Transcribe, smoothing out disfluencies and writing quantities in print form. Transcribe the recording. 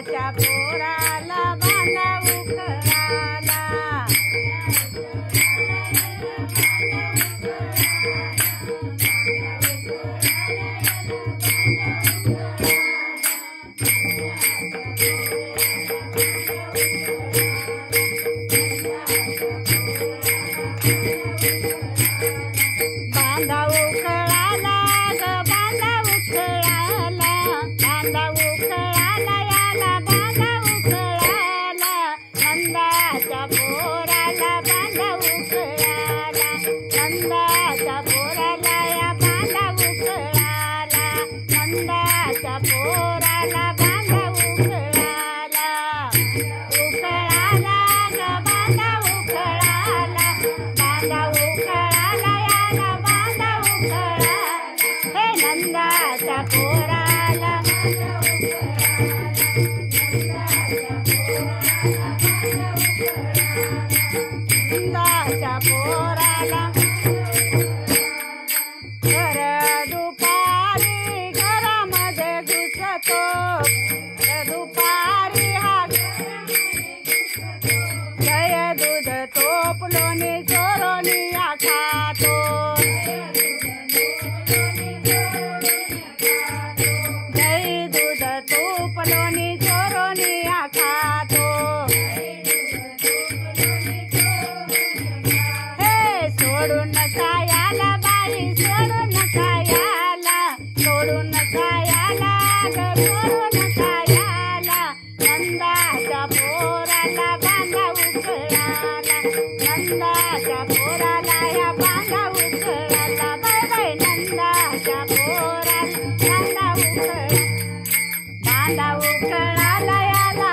नंदाच्या पोराला बांधा उकळाला बांधा उकळाला ग बांधा उकळाला बांधा उकळाला याला बांधा उकळाला नंदाच्या पोराला बांधा उकळाला नंदाच्या पोराला या बांधा उकळाला नंदाच्या पोराला बांधा उकळाला उकळाला ग बांधा उकळाला बांधा उकळाला याला बांधा उकळाला हे नंदाच्या पोराला नंदाच्या पोराला घर दुपारी घरामध्ये घुसतो दुपारी हा जय दूध तोप लोणी चोरोनी खातो जय दूध तूप लोणी चोरोनी खातो हे सोडून खायाला बाई सोडून खायाला सोडून खायाला ग सोडून खायाला नंदाच्या पोराला बांधा उकळाला नंदाच्या पोराला या बांधा उकळाला बाय बाय नंदाच्या पोराला बांधा उकळाला याला